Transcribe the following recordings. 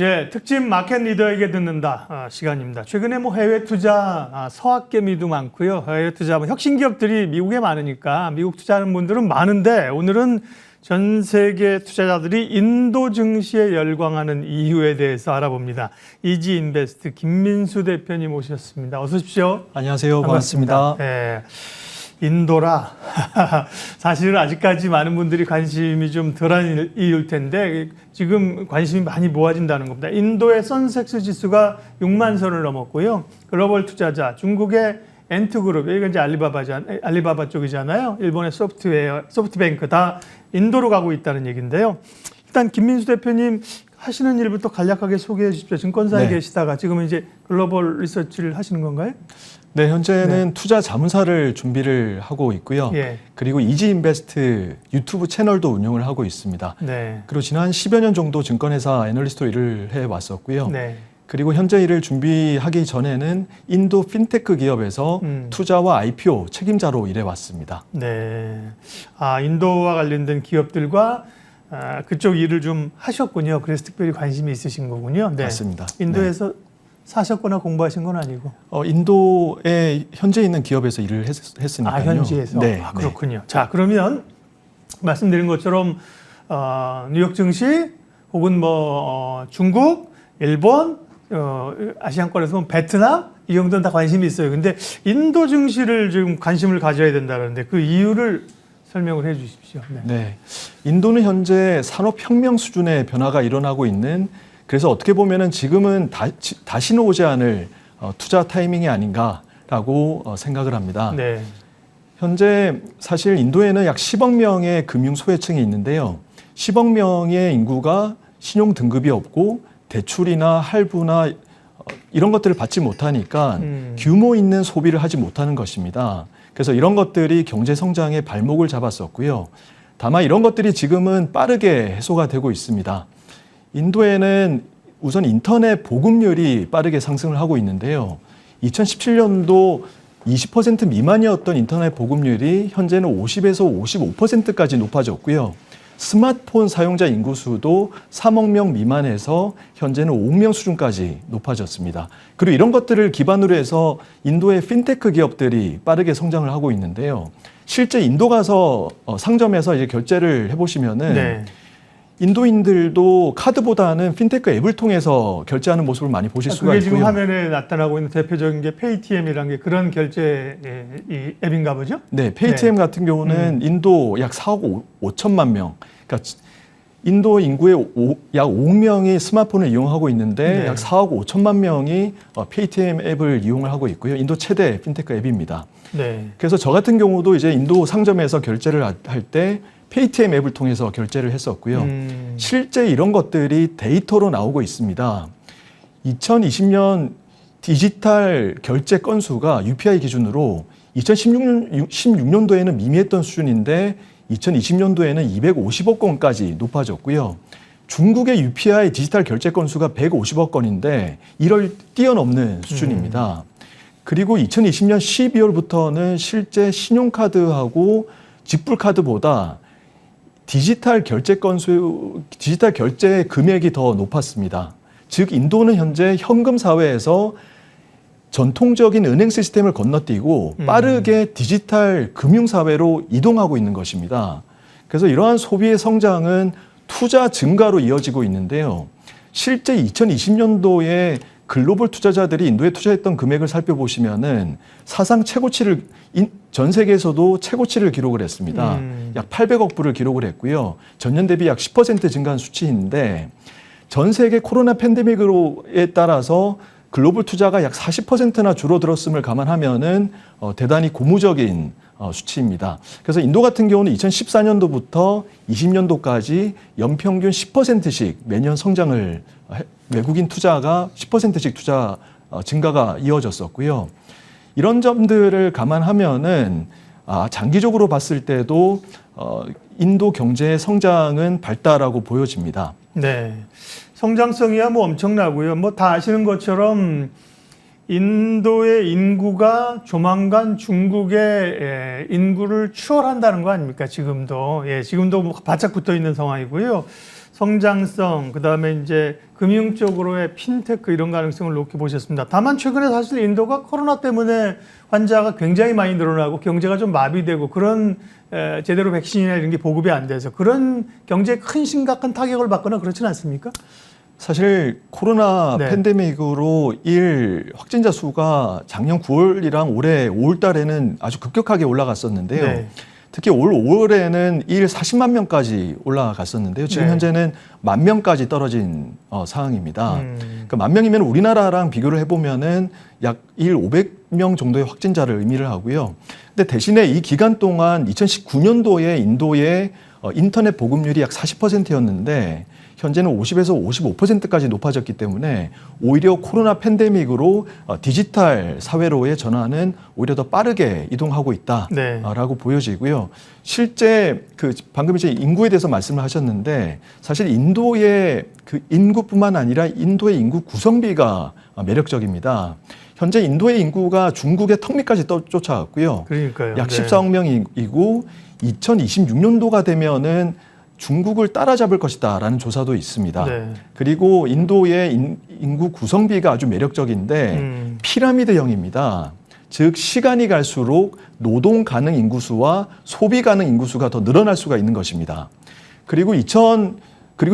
예, 특집 마켓 리더에게 듣는다 시간입니다. 최근에 뭐 해외 투자 서학개미도 많고요. 해외 투자 혁신 기업들이 미국에 많으니까 미국 투자하는 분들은 많은데 오늘은 전 세계 투자자들이 인도 증시에 열광하는 이유에 대해서 알아봅니다. 이지인베스트 김민수 대표님 오셨습니다. 어서 오십시오. 안녕하세요. 반갑습니다. 네. 인도라 사실은 아직까지 많은 분들이 관심이 좀 덜한 이유일 텐데 지금 관심이 많이 모아진다는 겁니다. 인도의 선섹스 지수가 6만 선을 넘었고요. 글로벌 투자자 중국의 엔트그룹, 여기가 이제 알리바바 쪽이잖아요. 일본의 소프트뱅크 다 인도로 가고 있다는 얘기인데요. 일단 김민수 대표님 하시는 일부터 간략하게 소개해 주십시오. 증권사에 계시다가 지금은 이제 글로벌 리서치를 하시는 건가요? 네, 현재는 투자 자문사를 준비를 하고 있고요. 그리고 이지인베스트 유튜브 채널도 운영을 하고 있습니다. 그리고 지난 10여 년 정도 증권회사 애널리스트로 일을 해왔었고요. 그리고 현재 일을 준비하기 전에는 인도 핀테크 기업에서 투자와 IPO 책임자로 일해왔습니다. 네, 인도와 관련된 기업들과 그쪽 일을 좀 하셨군요. 그래서 특별히 관심이 있으신 거군요. 네. 맞습니다. 인도에서 사셨거나 공부하신 건 아니고? 인도에 현재 있는 기업에서 일을 했으니까요. 현지에서? 네. 그렇군요. 자, 그러면 말씀드린 것처럼 뉴욕 증시 혹은 뭐 중국, 일본, 아시안권에서 보면 베트남 이 정도는 다 관심이 있어요. 근데 인도 증시를 지금 관심을 가져야 된다는데 그 이유를 설명을 해 주십시오. 네. 인도는 현재 산업혁명 수준의 변화가 일어나고 있는, 그래서 어떻게 보면은 지금은 다시는 오지 않을 투자 타이밍이 아닌가라고 생각을 합니다. 현재 사실 인도에는 약 10억 명의 금융 소외층이 있는데요. 10억 명의 인구가 신용 등급이 없고 대출이나 할부나 이런 것들을 받지 못하니까 규모 있는 소비를 하지 못하는 것입니다. 그래서 이런 것들이 경제 성장의 발목을 잡았었고요. 다만 이런 것들이 지금은 빠르게 해소가 되고 있습니다. 인도에는 우선 인터넷 보급률이 빠르게 상승을 하고 있는데요. 2017년도 20% 미만이었던 인터넷 보급률이 현재는 50에서 55%까지 높아졌고요. 스마트폰 사용자 인구수도 3억 명 미만에서 현재는 5억 명 수준까지 높아졌습니다. 그리고 이런 것들을 기반으로 해서 인도의 핀테크 기업들이 빠르게 성장을 하고 있는데요. 실제 인도 가서 상점에서 이제 결제를 해보시면은 인도인들도 카드보다는 핀테크 앱을 통해서 결제하는 모습을 많이 보실 수가 있고요. 그게 지금 화면에 나타나고 있는 대표적인 게 페이티엠이라는 게 그런 결제 앱인가 보죠? 네, 페이티엠 같은 경우는 인도 약 4억 5천만 명, 그러니까 인도 인구의 약 5억 명이 스마트폰을 이용하고 있는데 약 4억 5천만 명이 페이티엠 앱을 이용을 하고 있고요. 인도 최대 핀테크 앱입니다. 그래서 저 같은 경우도 이제 인도 상점에서 결제를 할 때 페이티엠 앱을 통해서 결제를 했었고요. 실제 이런 것들이 데이터로 나오고 있습니다. 2020년 디지털 결제 건수가 UPI 기준으로 2016년도에는 미미했던 수준인데 2020년도에는 250억 건까지 높아졌고요. 중국의 UPI 디지털 결제 건수가 150억 건인데 이를 뛰어넘는 수준입니다. 그리고 2020년 12월부터는 실제 신용카드하고 직불카드보다 디지털 결제 금액이 더 높았습니다. 즉 인도는 현재 현금 사회에서 전통적인 은행 시스템을 건너뛰고 빠르게 디지털 금융 사회로 이동하고 있는 것입니다. 그래서 이러한 소비의 성장은 투자 증가로 이어지고 있는데요. 실제 2020년도에 글로벌 투자자들이 인도에 투자했던 금액을 살펴보시면은 사상 최고치를 전 세계에서도 최고치를 기록을 했습니다. 약 800억 불을 기록을 했고요. 전년 대비 약 10% 증가한 수치인데 전 세계 코로나 팬데믹으로에 따라서 글로벌 투자가 약 40%나 줄어들었음을 감안하면은 대단히 고무적인 수치입니다. 그래서 인도 같은 경우는 2014년도부터 20년도까지 연평균 10%씩 매년 성장을 외국인 투자가 10%씩 투자 증가가 이어졌었고요. 이런 점들을 감안하면은 장기적으로 봤을 때도 인도 경제의 성장은 밝다라고 보여집니다. 성장성이야 뭐 엄청나고요. 뭐 다 아시는 것처럼 인도의 인구가 조만간 중국의 인구를 추월한다는 거 아닙니까? 지금도. 지금도 바짝 붙어 있는 상황이고요. 성장성, 그다음에 이제 금융 쪽으로의 핀테크 이런 가능성을 높게 보셨습니다. 다만 최근에 사실 인도가 코로나 때문에 환자가 굉장히 많이 늘어나고 경제가 좀 마비되고 그런 제대로 백신이나 이런 게 보급이 안 돼서 그런 경제에 큰 심각한 타격을 받거나 그렇지는 않습니까? 사실 코로나 네. 팬데믹으로 일 확진자 수가 작년 9월이랑 올해 5월 달에는 아주 급격하게 올라갔었는데요. 네. 특히 올 5월에는 일 40만 명까지 올라갔었는데요. 지금 네. 현재는 10,000명까지 떨어진 상황입니다. 그러니까 10,000명이면 우리나라랑 비교를 해보면은 약 일 500명 정도의 확진자를 의미를 하고요. 근데 대신에 이 기간 동안 2019년도에 인도의 인터넷 보급률이 약 40%였는데 현재는 50에서 55%까지 높아졌기 때문에 오히려 코로나 팬데믹으로 디지털 사회로의 전환은 오히려 더 빠르게 이동하고 있다라고 보여지고요. 실제 그 방금 이제 인구에 대해서 말씀을 하셨는데 사실 인도의 그 인구뿐만 아니라 인도의 인구 구성비가 매력적입니다. 현재 인도의 인구가 중국의 턱 밑까지 쫓아왔고요. 그러니까요. 약 네. 14억 명이고 2026년도가 되면은 중국을 따라잡을 것이다라는 조사도 있습니다. 네. 그리고 인도의 인구 구성비가 아주 매력적인데 피라미드형입니다. 즉 시간이 갈수록 노동 가능 인구수와 소비 가능 인구수가 더 늘어날 수가 있는 것입니다. 그리고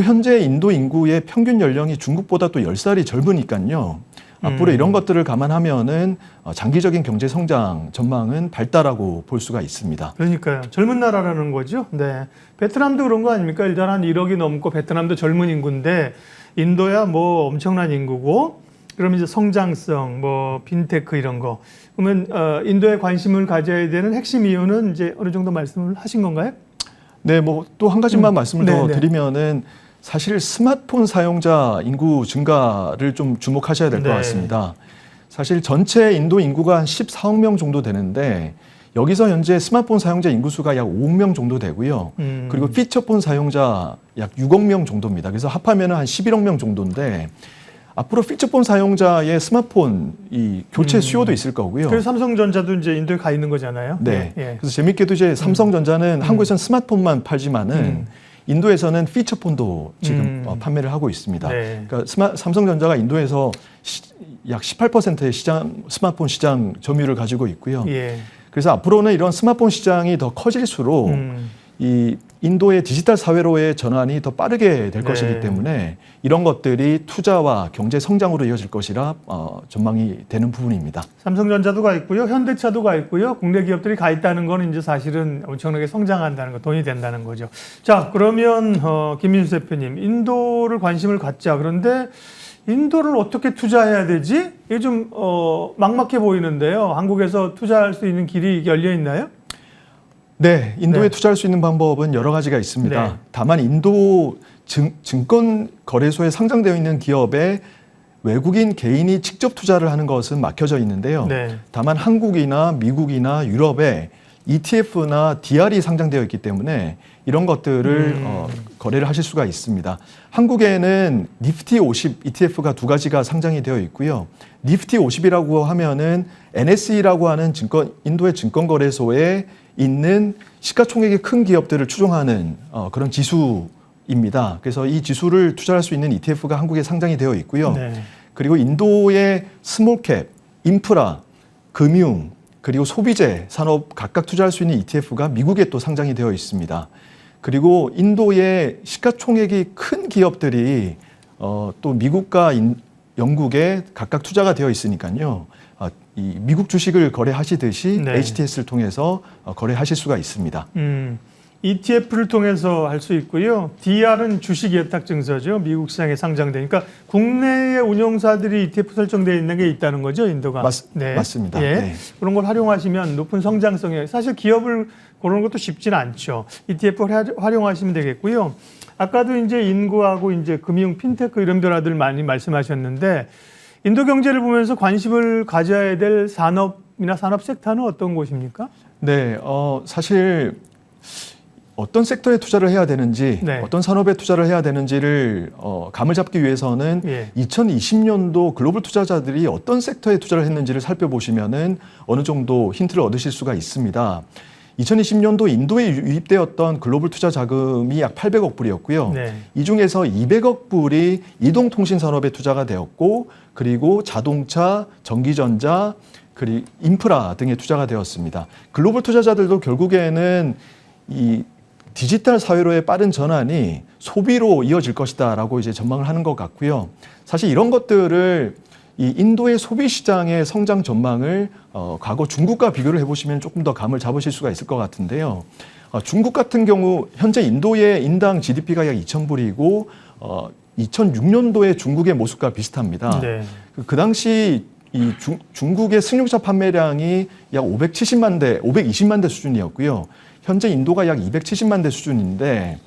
현재 인도 인구의 평균 연령이 중국보다 또 10살이 젊으니까요. 앞으로 이런 것들을 감안하면은 장기적인 경제 성장 전망은 밝다라고 볼 수가 있습니다. 그러니까요. 젊은 나라라는 거죠. 네. 베트남도 그런 거 아닙니까? 일단 한 1억이 넘고 베트남도 젊은 인구인데 인도야 뭐 엄청난 인구고 그럼 이제 성장성, 뭐 핀테크 이런 거. 그러면 인도에 관심을 가져야 되는 핵심 이유는 이제 어느 정도 말씀을 하신 건가요? 네, 뭐 또 한 가지만 말씀을 더 네. 드리면은 사실 스마트폰 사용자 인구 증가를 좀 주목하셔야 될 것 네. 같습니다. 사실 전체 인도 인구가 한 14억 명 정도 되는데 여기서 현재 스마트폰 사용자 인구수가 약 5억 명 정도 되고요. 그리고 피처폰 사용자 약 6억 명 정도입니다. 그래서 합하면 한 11억 명 정도인데 앞으로 피처폰 사용자의 스마트폰 이 교체 수요도 있을 거고요. 그래서 삼성전자도 이제 인도에 가 있는 거잖아요. 네. 예. 그래서 재밌게도 이제 삼성전자는 한국에서는 스마트폰만 팔지만은 인도에서는 피처폰도 지금 판매를 하고 있습니다. 네. 그러니까 삼성전자가 인도에서 약 18%의 스마트폰 시장 점유율을 가지고 있고요. 예. 그래서 앞으로는 이런 스마트폰 시장이 더 커질수록 이 인도의 디지털 사회로의 전환이 더 빠르게 될 것이기 때문에 이런 것들이 투자와 경제 성장으로 이어질 것이라 전망이 되는 부분입니다. 삼성전자도 가 있고요. 현대차도 가 있고요. 국내 기업들이 가 있다는 건 이제 사실은 엄청나게 성장한다는 거, 돈이 된다는 거죠. 자, 그러면 김민수 대표님, 인도를 관심을 갖자. 그런데 인도를 어떻게 투자해야 되지? 이게 좀 막막해 보이는데요. 한국에서 투자할 수 있는 길이 열려 있나요? 네, 인도에 네. 투자할 수 있는 방법은 여러 가지가 있습니다. 네. 다만 인도 증권 거래소에 상장되어 있는 기업에 외국인 개인이 직접 투자를 하는 것은 막혀져 있는데요. 네. 다만 한국이나 미국이나 유럽에 ETF나 DR이 상장되어 있기 때문에 이런 것들을 거래를 하실 수가 있습니다. 한국에는 니프티 50 ETF가 두 가지가 상장이 되어 있고요. 니프티 50이라고 하면은 NSE라고 하는 인도의 증권거래소에 있는 시가총액이 큰 기업들을 추종하는 그런 지수입니다. 그래서 이 지수를 투자할 수 있는 ETF가 한국에 상장이 되어 있고요. 네. 그리고 인도의 스몰캡, 인프라, 금융, 그리고 소비재 산업 각각 투자할 수 있는 ETF가 미국에 또 상장이 되어 있습니다. 그리고 인도의 시가총액이 큰 기업들이 또 미국과 영국에 각각 투자가 되어 있으니까요. 이 미국 주식을 거래하시듯이 네. HTS를 통해서 거래하실 수가 있습니다. ETF를 통해서 할 수 있고요. DR은 주식예탁증서죠. 미국 시장에 상장되니까 국내의 운용사들이 ETF 설정되어 있는 게 있다는 거죠, 인도가. 맞습니다. 예. 네. 그런 걸 활용하시면 높은 성장성이 사실 기업을 고르는 것도 쉽지는 않죠. ETF를 활용하시면 되겠고요. 아까도 이제 인구하고 이제 금융, 핀테크 이런 변화들 많이 말씀하셨는데 인도 경제를 보면서 관심을 가져야 될 산업이나 산업 섹터는 어떤 곳입니까? 네, 사실 어떤 섹터에 투자를 해야 되는지, 네. 어떤 산업에 투자를 해야 되는지를 감을 잡기 위해서는 2020년도 글로벌 투자자들이 어떤 섹터에 투자를 했는지를 살펴보시면은 어느 정도 힌트를 얻으실 수가 있습니다. 2020년도 인도에 유입되었던 글로벌 투자 자금이 약 800억 불이었고요. 네. 이 중에서 200억 불이 이동통신 산업에 투자가 되었고, 그리고 자동차, 전기전자, 그리고 인프라 등에 투자가 되었습니다. 글로벌 투자자들도 결국에는 이 디지털 사회로의 빠른 전환이 소비로 이어질 것이다라고 이제 전망을 하는 것 같고요. 사실 이런 것들을 이 인도의 소비 시장의 성장 전망을 과거 중국과 비교를 해보시면 조금 더 감을 잡으실 수가 있을 것 같은데요. 중국 같은 경우 현재 인도의 인당 GDP가 약 2,000불이고 2006년도에 중국의 모습과 비슷합니다. 네. 그 당시 이 중국의 승용차 판매량이 약 570만 대, 520만 대 수준이었고요. 현재 인도가 약 270만 대 수준인데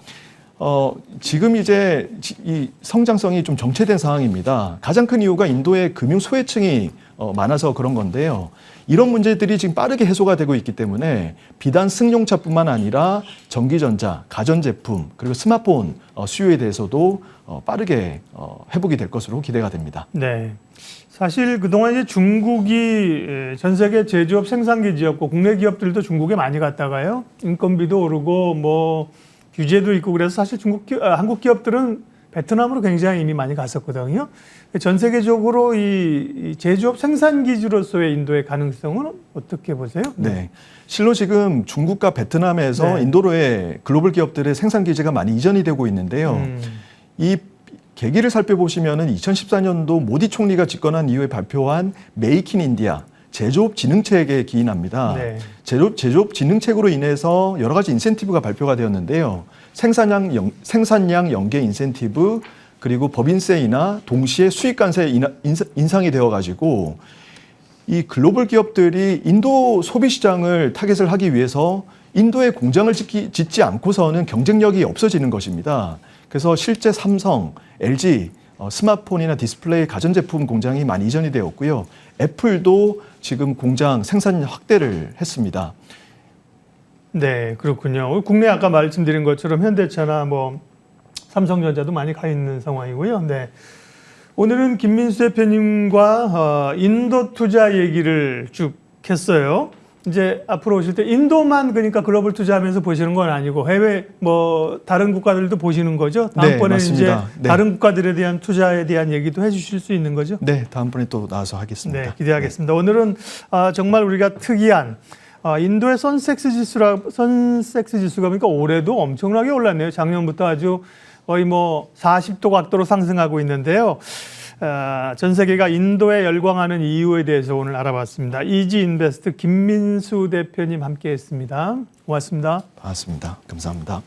지금 이제 이 성장성이 좀 정체된 상황입니다. 가장 큰 이유가 인도의 금융 소외층이 많아서 그런 건데요. 이런 문제들이 지금 빠르게 해소가 되고 있기 때문에 비단 승용차뿐만 아니라 전기전자, 가전제품, 그리고 스마트폰 수요에 대해서도 빠르게 회복이 될 것으로 기대가 됩니다. 네. 사실 그동안 이제 중국이 전 세계 제조업 생산기지였고 국내 기업들도 중국에 많이 갔다가요. 인건비도 오르고 뭐 규제도 있고 그래서 사실 한국 기업들은 베트남으로 굉장히 이미 많이 갔었거든요. 전 세계적으로 이 제조업 생산기지로서의 인도의 가능성은 어떻게 보세요? 네. 실로 지금 중국과 베트남에서 네. 인도로의 글로벌 기업들의 생산기지가 많이 이전이 되고 있는데요. 이 계기를 살펴보시면은 2014년도 모디 총리가 집권한 이후에 발표한 메이크 인 인디아 제조업 진흥책에 기인합니다. 네. 제조업 진흥책으로 인해서 여러 가지 인센티브가 발표가 되었는데요. 생산량 연계 인센티브, 그리고 법인세이나 동시에 수익관세 인상이 되어가지고 이 글로벌 기업들이 인도 소비 시장을 타겟을 하기 위해서 인도에 공장을 짓지 않고서는 경쟁력이 없어지는 것입니다. 그래서 실제 삼성, LG, 스마트폰이나 디스플레이, 가전제품 공장이 많이 이전이 되었고요. 애플도 지금 공장 생산 확대를 했습니다. 네, 그렇군요. 국내 아까 말씀드린 것처럼 현대차나 뭐 삼성전자도 많이 가 있는 상황이고요. 네. 오늘은 김민수 대표님과 인도 투자 얘기를 쭉 했어요. 이제 앞으로 오실 때 인도만 그러니까 글로벌 투자하면서 보시는 건 아니고 해외 뭐 다른 국가들도 보시는 거죠? 다음번에 네, 이제 네. 다른 국가들에 대한 투자에 대한 얘기도 해주실 수 있는 거죠? 네, 다음번에 또 나와서 하겠습니다. 네, 기대하겠습니다. 오늘은 정말 우리가 특이한 인도의 선섹스 지수가 보니까 올해도 엄청나게 올랐네요. 작년부터 아주 거의 뭐 40도 각도로 상승하고 있는데요. 전 세계가 인도에 열광하는 이유에 대해서 오늘 알아봤습니다. 이지인베스트 김민수 대표님 함께했습니다. 고맙습니다. 반갑습니다. 감사합니다.